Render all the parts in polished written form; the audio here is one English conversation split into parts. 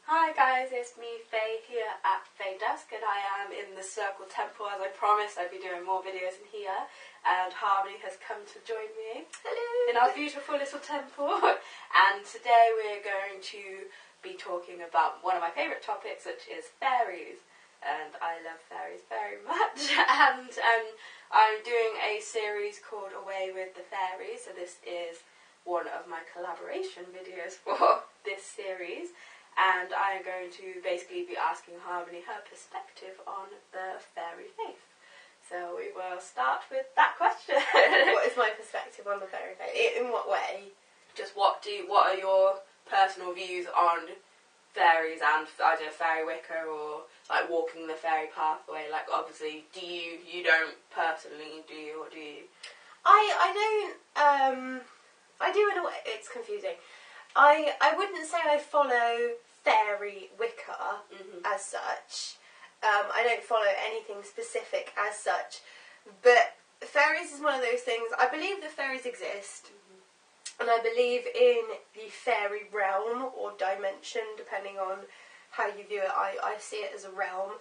Hi guys, it's me Faye here at Faye Dusk, and I am in the Circle Temple. As I promised, I'd be doing more videos in here, and Harmony has come to join me. Hello! In our beautiful little temple. And today we're going to be talking about one of my favourite topics, which is fairies. And I love fairies very much. And I'm doing a series called Away with the Fairies, so this is one of my collaboration videos for this series. And I am going to basically be asking Harmony her perspective on the fairy faith. So we will start with that question. What is my perspective on the fairy faith? In what way? Just what are your personal views on fairies and either fairy Wicca or like walking the fairy pathway? Like obviously, you don't personally, do you, or do you? I don't. I do in a way. It's confusing. I wouldn't say I follow fairy Wicca as such. I don't follow anything specific as such, but fairies is one of those things. I believe that fairies exist, and I believe in the fairy realm or dimension, depending on how you view it. I see it as a realm,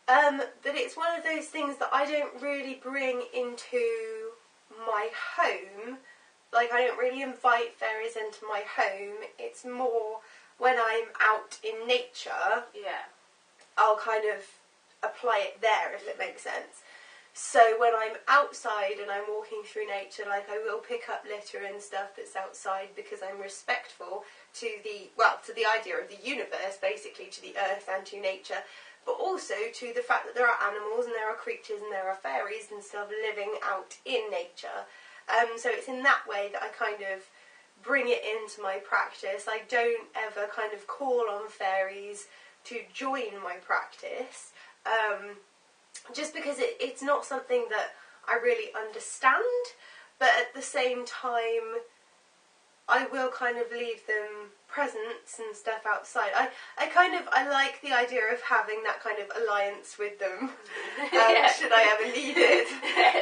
but it's one of those things that I don't really bring into my home. Like, I don't really invite fairies into my home. It's more when I'm out in nature, I'll kind of apply it there, if it makes sense. So when I'm outside and I'm walking through nature, like, I will pick up litter and stuff that's outside because I'm respectful to the idea of the universe, basically, to the earth and to nature, but also to the fact that there are animals and there are creatures and there are fairies and stuff living out in nature. So it's in that way that I kind of bring it into my practice. I don't ever kind of call on fairies to join my practice, just because it's not something that I really understand, but at the same time I will kind of leave them presents and stuff outside. I like the idea of having that kind of alliance with them, should I ever need it,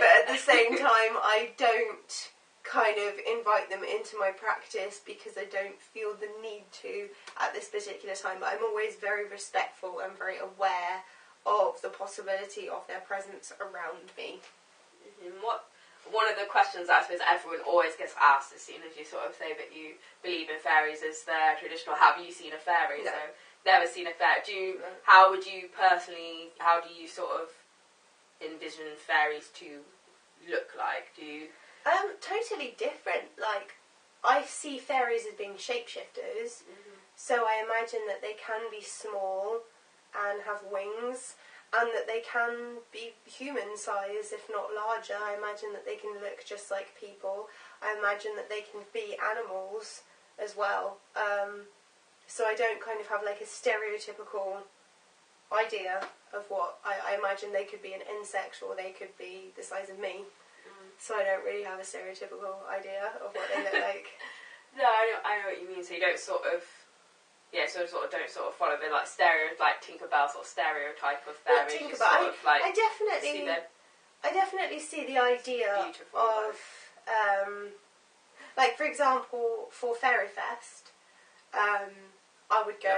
but at the same time I don't kind of invite them into my practice because I don't feel the need to at this particular time, but I'm always very respectful and very aware of the possibility of their presence around me. One of the questions I suppose everyone always gets asked as soon as you sort of say that you believe in fairies is the traditional, have you seen a fairy? No. So, never seen a fairy. How do you sort of envision fairies to look like? Totally different. Like, I see fairies as being shapeshifters, so I imagine that they can be small and have wings, and that they can be human-sized, if not larger. I imagine that they can look just like people. I imagine that they can be animals as well. So I don't kind of have like a stereotypical idea of what I imagine they could be an insect, or they could be the size of me. So I don't really have a stereotypical idea of what they look like. No, I know what you mean. So you don't sort of don't follow the like Tinkerbell sort of stereotype of fairies. Not Tinkerbell. I definitely see the idea of like, for example, for Fairy Fest, I would go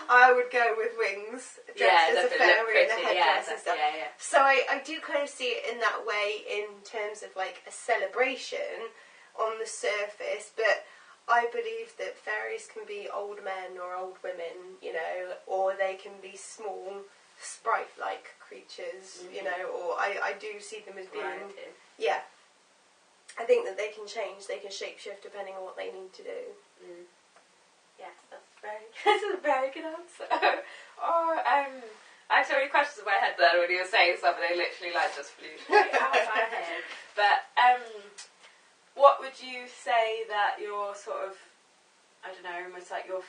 I would go with wings, dressed as a fairy and a headdress and stuff. So I do kind of see it in that way, in terms of like a celebration on the surface, but I believe that fairies can be old men or old women, you know, or they can be small, sprite-like creatures, you know, or I do see them as being, I think that they can change, they can shapeshift depending on what they need to do. Yes, that's a very good answer. I had so many questions in my head then when you were saying something, they literally like just flew straight out of my head. But what would you say that your sort of, I don't know, almost like your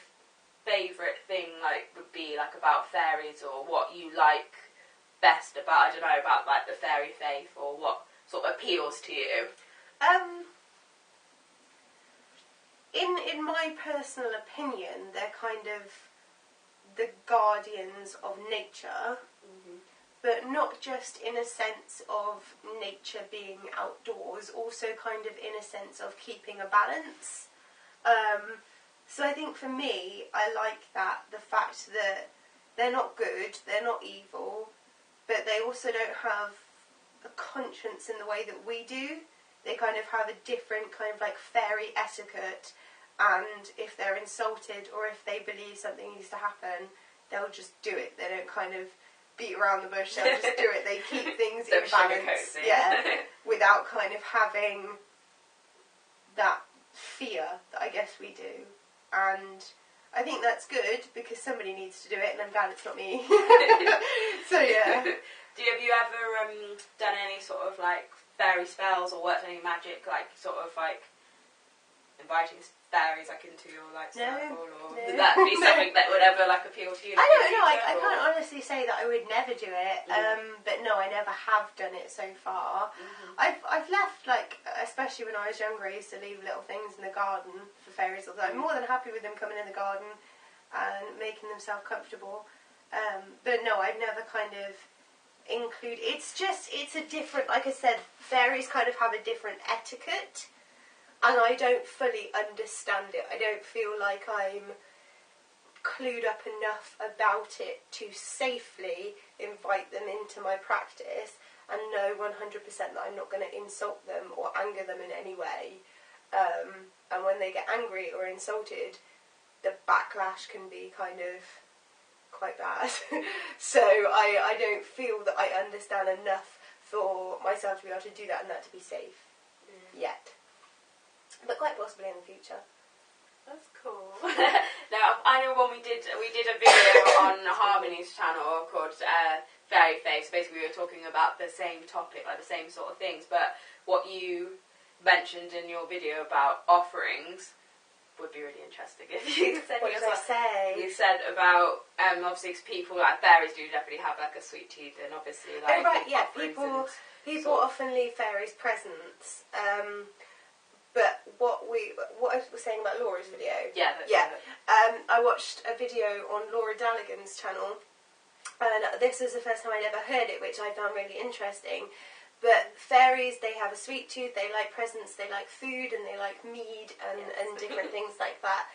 favourite thing like would be like about fairies, or what you like best about, I don't know, about like the fairy faith, or what sort of appeals to you? In my personal opinion, they're kind of the guardians of nature, but not just in a sense of nature being outdoors, also kind of in a sense of keeping a balance. So I think for me, I like that, the fact that they're not good, they're not evil, but they also don't have a conscience in the way that we do. They kind of have a different kind of like fairy etiquette, and if they're insulted or if they believe something needs to happen, they'll just do it. They don't kind of beat around the bush, they'll just do it. They keep things in balance, without kind of having that fear that I guess we do. And I think that's good, because somebody needs to do it, and I'm glad it's not me. So yeah. Have you ever done any sort of like fairy spells or worked any magic, like sort of like inviting fairies like into your like circle, or would that be something that would ever like appeal to you? Like, I don't know. I can't honestly say that I would never do it. But no, I never have done it so far. I've left, like, especially when I was younger, I used to leave little things in the garden for fairies. Although I'm more than happy with them coming in the garden and making themselves comfortable. But no, I've never kind of include. It's a different. Like I said, fairies kind of have a different etiquette. And I don't fully understand it. I don't feel like I'm clued up enough about it to safely invite them into my practice and know 100% that I'm not going to insult them or anger them in any way. And when they get angry or insulted, the backlash can be kind of quite bad. So I don't feel that I understand enough for myself to be able to do that and that to be safe yet. But quite possibly in the future. That's cool. Now, I know when we did a video on Harmony's channel called Fairy Faves. Basically, we were talking about the same topic, like the same sort of things. But what you mentioned in your video about offerings would be really interesting if you said. What did I say? You said about obviously, 'cause people like fairies do definitely have like a sweet tooth, and obviously like people often leave fairies presents. But what I was saying about Laura's video. I watched a video on Laura Daligan's channel, and this was the first time I'd ever heard it, which I found really interesting. But fairies, they have a sweet tooth, they like presents, they like food, and they like mead and different things like that.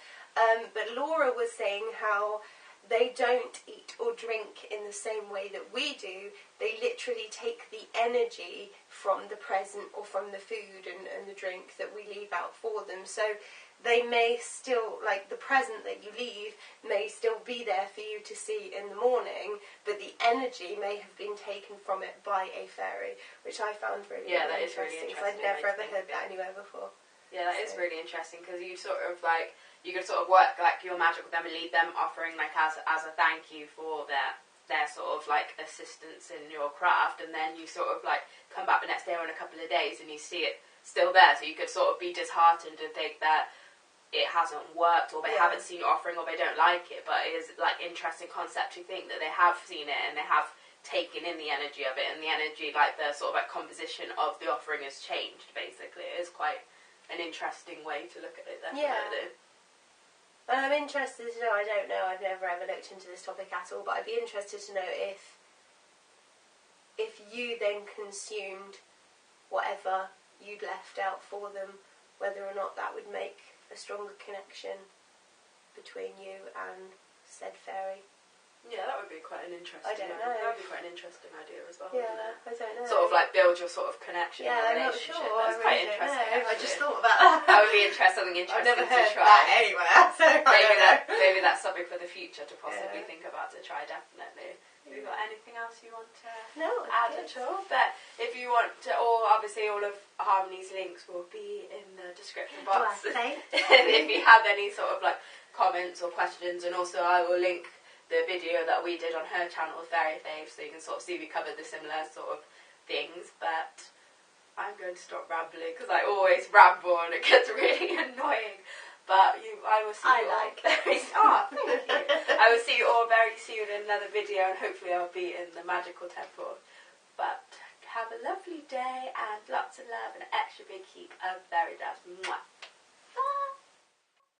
But Laura was saying how they don't eat or drink in the same way that we do. They literally take the energy from the present or from the food and the drink that we leave out for them. So they may still, like the present that you leave may still be there for you to see in the morning, but the energy may have been taken from it by a fairy, which I found really, that really is really interesting. interesting. I'd never ever heard that anywhere before. Yeah, that is really interesting, because you sort of like, you could sort of work like your magic with them and leave them offering like as a thank you for their sort of like assistance in your craft, and then you sort of like come back the next day or in a couple of days and you see it still there, so you could sort of be disheartened and think that it hasn't worked, or they haven't seen your offering, or they don't like it. But it is like interesting concept to think that they have seen it and they have taken in the energy of it, and the energy, like the sort of like composition of the offering has changed. Basically, it is quite an interesting way to look at it. Definitely. And I'm interested to know, I don't know, I've never ever looked into this topic at all, but I'd be interested to know if you then consumed whatever you'd left out for them, whether or not that would make a stronger connection between you and said fairy. Yeah, that would be quite an interesting I don't know. That would be quite an interesting idea as well. Yeah, I don't know. Sort of like build your sort of connection and relationship. I'm not sure. That's quite interesting. I just thought about that. That would be something interesting I've never to heard try. that anywhere, so maybe that's something for the future to possibly think about to try, definitely. Have you got anything else you want to add at all? But if you want to, or obviously all of Harmony's links will be in the description box. If you have any sort of like comments or questions, and also I will link the video that we did on her channel, Fairy Faves, so you can sort of see we covered the similar sort of things. But I'm going to stop rambling, because I always ramble and it gets really annoying. But I will see you all very soon. I will see you all very soon in another video, and hopefully I'll be in the magical temple. But have a lovely day, and lots of love and an extra big heap of fairy dust. Mwah.